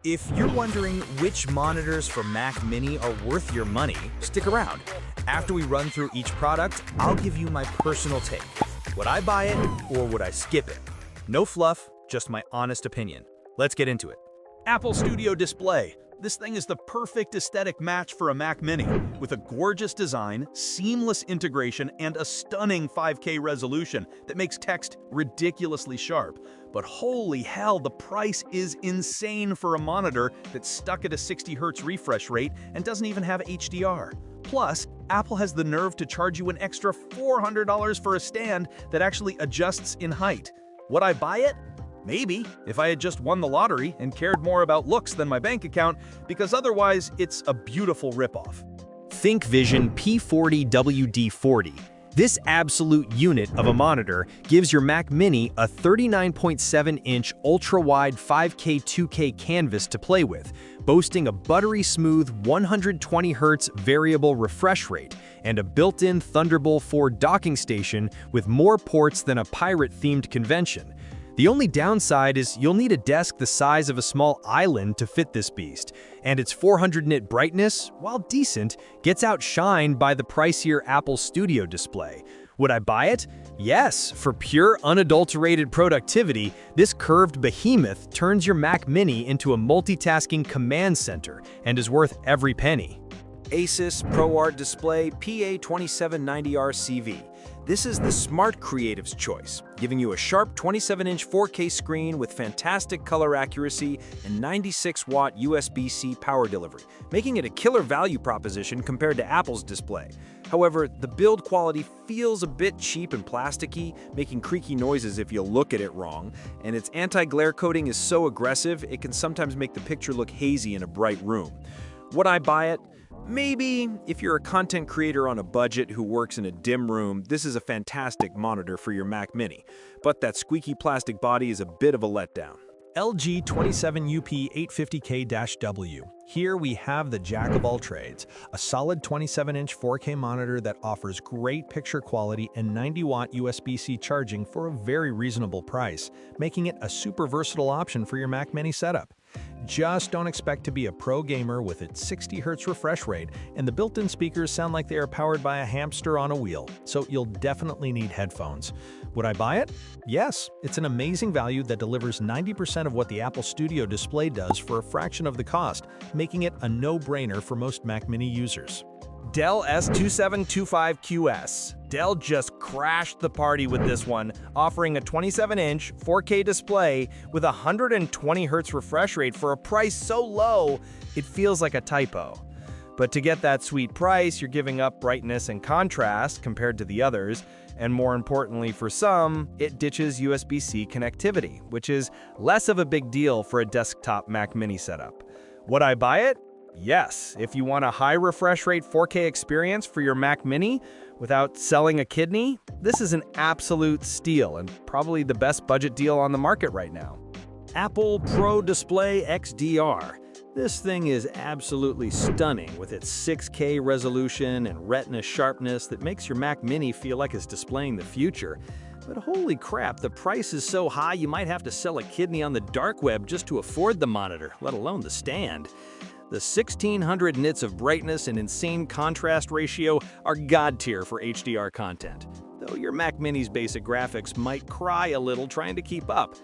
If you're wondering which monitors for Mac Mini are worth your money, stick around. After we run through each product, I'll give you my personal take. Would I buy it or would I skip it? No fluff, just my honest opinion. Let's get into it. Apple Studio Display. This thing is the perfect aesthetic match for a Mac Mini, with a gorgeous design, seamless integration, and a stunning 5K resolution that makes text ridiculously sharp. But holy hell, the price is insane for a monitor that's stuck at a 60 Hz refresh rate and doesn't even have HDR. Plus, Apple has the nerve to charge you an extra $400 for a stand that actually adjusts in height. Would I buy it? Maybe, if I had just won the lottery and cared more about looks than my bank account, because otherwise it's a beautiful ripoff. ThinkVision P40WD40. This absolute unit of a monitor gives your Mac Mini a 39.7-inch ultra-wide 5K 2K canvas to play with, boasting a buttery smooth 120 Hz variable refresh rate and a built-in Thunderbolt 4 docking station with more ports than a pirate-themed convention. The only downside is you'll need a desk the size of a small island to fit this beast, and its 400 nit brightness, while decent, gets outshined by the pricier Apple Studio Display. Would I buy it? Yes, for pure unadulterated productivity, this curved behemoth turns your Mac Mini into a multitasking command center and is worth every penny. Asus ProArt Display PA2790RCV. This is the smart creative's choice, giving you a sharp 27-inch 4K screen with fantastic color accuracy and 96-watt USB-C power delivery, making it a killer value proposition compared to Apple's display. However, the build quality feels a bit cheap and plasticky, making creaky noises if you look at it wrong, and its anti-glare coating is so aggressive it can sometimes make the picture look hazy in a bright room. Would I buy it? Maybe. If you're a content creator on a budget who works in a dim room, this is a fantastic monitor for your Mac Mini, but that squeaky plastic body is a bit of a letdown. LG 27UP850K-W. Here we have the jack of all trades, a solid 27-inch 4K monitor that offers great picture quality and 90-watt USB-C charging for a very reasonable price, making it a super versatile option for your Mac Mini setup. Just don't expect to be a pro gamer with its 60 Hz refresh rate, and the built-in speakers sound like they are powered by a hamster on a wheel, so you'll definitely need headphones. Would I buy it? Yes, it's an amazing value that delivers 90% of what the Apple Studio Display does for a fraction of the cost, making it a no-brainer for most Mac Mini users. Dell S2725QS. Dell just crashed the party with this one, offering a 27-inch 4K display with a 120 Hz refresh rate for a price so low, it feels like a typo. But to get that sweet price, you're giving up brightness and contrast compared to the others, and more importantly for some, it ditches USB-C connectivity, which is less of a big deal for a desktop Mac Mini setup. Would I buy it? Yes, if you want a high refresh rate 4K experience for your Mac Mini without selling a kidney, this is an absolute steal and probably the best budget deal on the market right now. Apple Pro Display XDR. This thing is absolutely stunning with its 6K resolution and retina sharpness that makes your Mac Mini feel like it's displaying the future. But holy crap, the price is so high you might have to sell a kidney on the dark web just to afford the monitor, let alone the stand. The 1600 nits of brightness and insane contrast ratio are god tier for HDR content, though your Mac Mini's basic graphics might cry a little trying to keep up.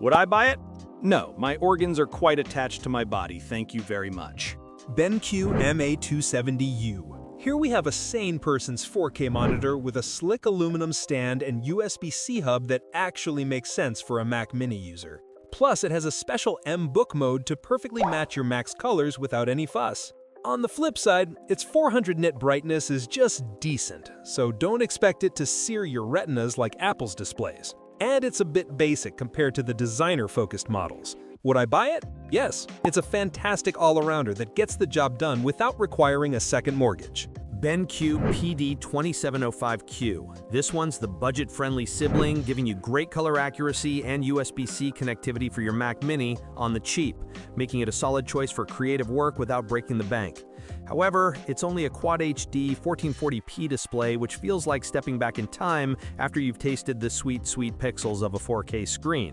Would I buy it? No, my organs are quite attached to my body, thank you very much. BenQ MA270U. Here we have a sane person's 4K monitor with a slick aluminum stand and USB-C hub that actually makes sense for a Mac Mini user. Plus, it has a special M-Book mode to perfectly match your Mac's colors without any fuss. On the flip side, its 400 nit brightness is just decent, so don't expect it to sear your retinas like Apple's displays. And it's a bit basic compared to the designer-focused models. Would I buy it? Yes, it's a fantastic all-arounder that gets the job done without requiring a second mortgage. BenQ PD2705Q. This one's the budget-friendly sibling, giving you great color accuracy and USB-C connectivity for your Mac Mini on the cheap, making it a solid choice for creative work without breaking the bank. However, it's only a Quad HD 1440p display, which feels like stepping back in time after you've tasted the sweet, sweet pixels of a 4K screen.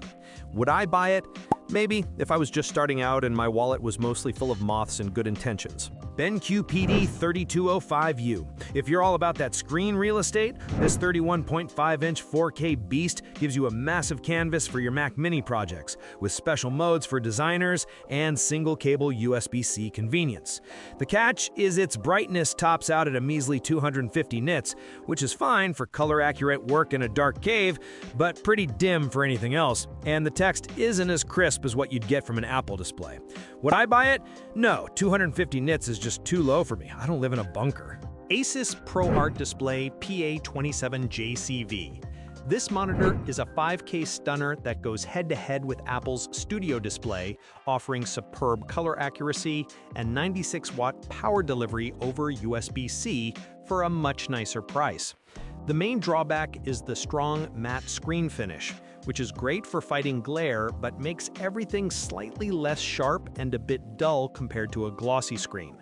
Would I buy it? Maybe, if I was just starting out and my wallet was mostly full of moths and good intentions. BenQ PD3205U. If you're all about that screen real estate, this 31.5-inch 4K beast gives you a massive canvas for your Mac Mini projects, with special modes for designers and single-cable USB-C convenience. The catch is its brightness tops out at a measly 250 nits, which is fine for color-accurate work in a dark cave, but pretty dim for anything else, and the text isn't as crisp as what you'd get from an Apple display. Would I buy it? No, 250 nits is just too low for me. I don't live in a bunker. Asus ProArt Display PA27JCV. This monitor is a 5K stunner that goes head-to-head with Apple's Studio Display, offering superb color accuracy and 96-watt power delivery over USB-C for a much nicer price. The main drawback is the strong matte screen finish, which is great for fighting glare but makes everything slightly less sharp and a bit dull compared to a glossy screen.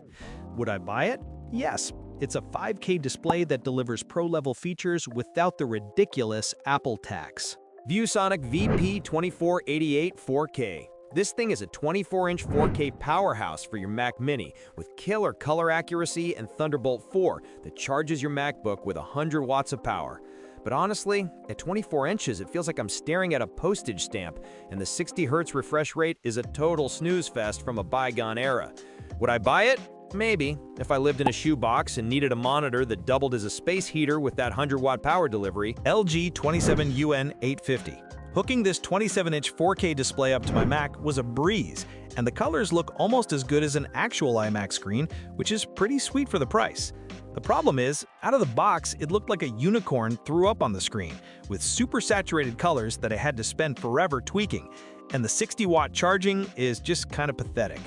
Would I buy it? Yes. It's a 5K display that delivers pro-level features without the ridiculous Apple tax. ViewSonic VP2488 4K. This thing is a 24-inch 4K powerhouse for your Mac Mini with killer color accuracy and Thunderbolt 4 that charges your MacBook with 100 watts of power. But honestly, at 24 inches, it feels like I'm staring at a postage stamp, and the 60 Hz refresh rate is a total snooze fest from a bygone era. Would I buy it? Maybe, if I lived in a shoebox and needed a monitor that doubled as a space heater with that 100-watt power delivery. LG 27UN850. Hooking this 27-inch 4K display up to my Mac was a breeze, and the colors look almost as good as an actual iMac screen, which is pretty sweet for the price. The problem is, out of the box, it looked like a unicorn threw up on the screen, with super saturated colors that I had to spend forever tweaking, and the 60-watt charging is just kind of pathetic.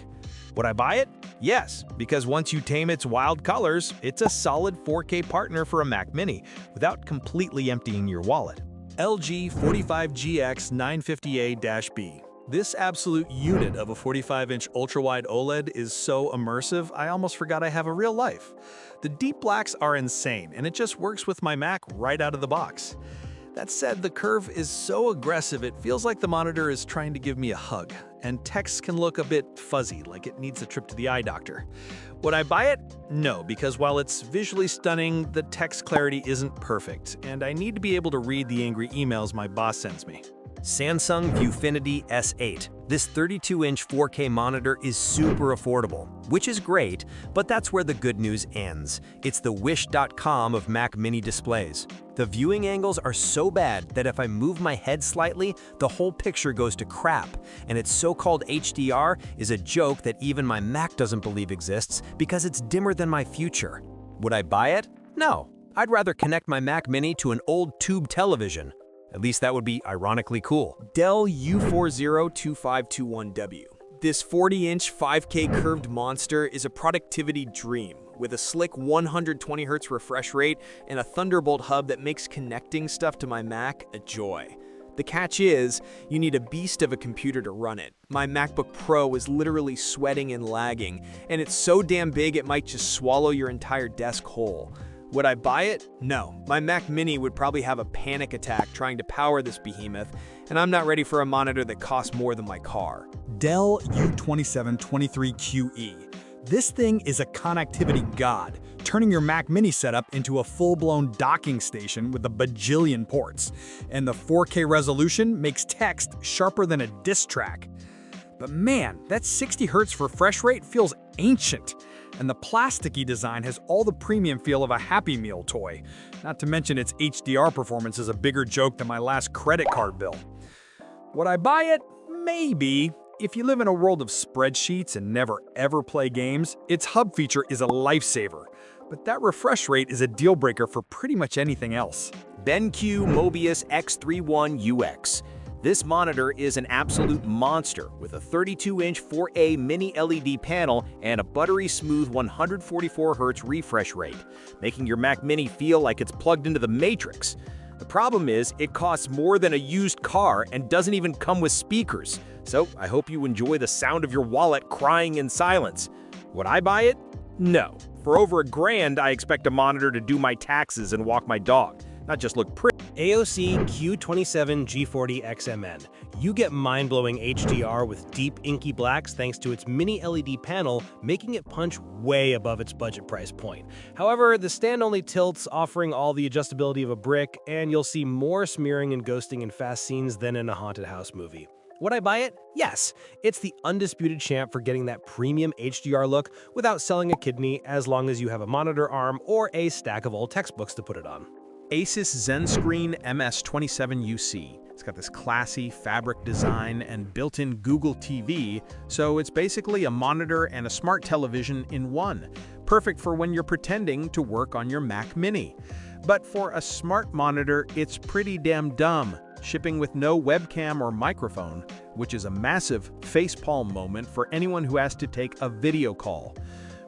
Would I buy it? Yes, because once you tame its wild colors, it's a solid 4K partner for a Mac Mini without completely emptying your wallet. LG 45GX 950A-B. This absolute unit of a 45-inch ultra-wide OLED is so immersive, I almost forgot I have a real life. The deep blacks are insane, and it just works with my Mac right out of the box. That said, the curve is so aggressive it feels like the monitor is trying to give me a hug, and text can look a bit fuzzy, like it needs a trip to the eye doctor. Would I buy it? No, because while it's visually stunning, the text clarity isn't perfect, and I need to be able to read the angry emails my boss sends me. Samsung Viewfinity S8. This 32-inch 4K monitor is super affordable, which is great, but that's where the good news ends. It's the Wish.com of Mac Mini displays. The viewing angles are so bad that if I move my head slightly, the whole picture goes to crap, and its so-called HDR is a joke that even my Mac doesn't believe exists because it's dimmer than my future. Would I buy it? No. I'd rather connect my Mac Mini to an old tube television. At least that would be ironically cool. Dell U402521W. This 40-inch 5K curved monster is a productivity dream with a slick 120 Hz refresh rate and a Thunderbolt hub that makes connecting stuff to my Mac a joy. The catch is, you need a beast of a computer to run it. My MacBook Pro is literally sweating and lagging, and it's so damn big it might just swallow your entire desk whole. Would I buy it? No. My Mac Mini would probably have a panic attack trying to power this behemoth, and I'm not ready for a monitor that costs more than my car. Dell U2723QE. This thing is a connectivity god, turning your Mac Mini setup into a full-blown docking station with a bajillion ports. And the 4K resolution makes text sharper than a diss track. But man, that 60 Hz refresh rate feels ancient. And the plasticky design has all the premium feel of a Happy Meal toy. Not to mention its HDR performance is a bigger joke than my last credit card bill. Would I buy it? Maybe. If you live in a world of spreadsheets and never ever play games, its hub feature is a lifesaver. But that refresh rate is a deal breaker for pretty much anything else. BenQ Mobius X31UX. This monitor is an absolute monster with a 32-inch 4A mini LED panel and a buttery smooth 144 Hz refresh rate, making your Mac Mini feel like it's plugged into the Matrix. The problem is, it costs more than a used car and doesn't even come with speakers, so I hope you enjoy the sound of your wallet crying in silence. Would I buy it? No. For over $1,000, I expect a monitor to do my taxes and walk my dog, not just look pretty. AOC Q27 G40 XMN. You get mind-blowing HDR with deep inky blacks thanks to its mini LED panel, making it punch way above its budget price point. However, the stand only tilts, offering all the adjustability of a brick, and you'll see more smearing and ghosting in fast scenes than in a haunted house movie. Would I buy it? Yes. It's the undisputed champ for getting that premium HDR look without selling a kidney, as long as you have a monitor arm or a stack of old textbooks to put it on. Asus ZenScreen MS27UC. It's got this classy fabric design and built-in Google TV, so it's basically a monitor and a smart television in one. Perfect for when you're pretending to work on your Mac Mini. But for a smart monitor, it's pretty damn dumb, shipping with no webcam or microphone, which is a massive facepalm moment for anyone who has to take a video call.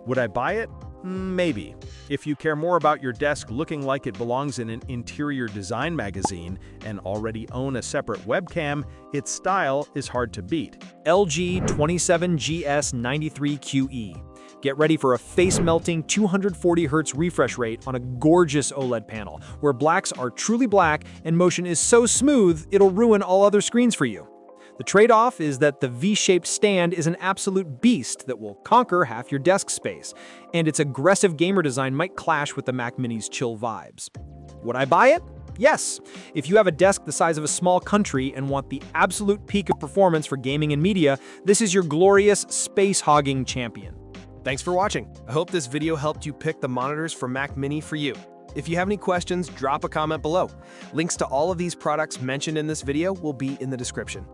Would I buy it? Maybe. If you care more about your desk looking like it belongs in an interior design magazine and already own a separate webcam, its style is hard to beat. LG 27GS93QE. Get ready for a face-melting 240Hz refresh rate on a gorgeous OLED panel, where blacks are truly black and motion is so smooth it'll ruin all other screens for you. The trade-off is that the V-shaped stand is an absolute beast that will conquer half your desk space, and its aggressive gamer design might clash with the Mac Mini's chill vibes. Would I buy it? Yes. If you have a desk the size of a small country and want the absolute peak of performance for gaming and media, this is your glorious space-hogging champion. Thanks for watching. I hope this video helped you pick the monitors for Mac Mini for you. If you have any questions, drop a comment below. Links to all of these products mentioned in this video will be in the description.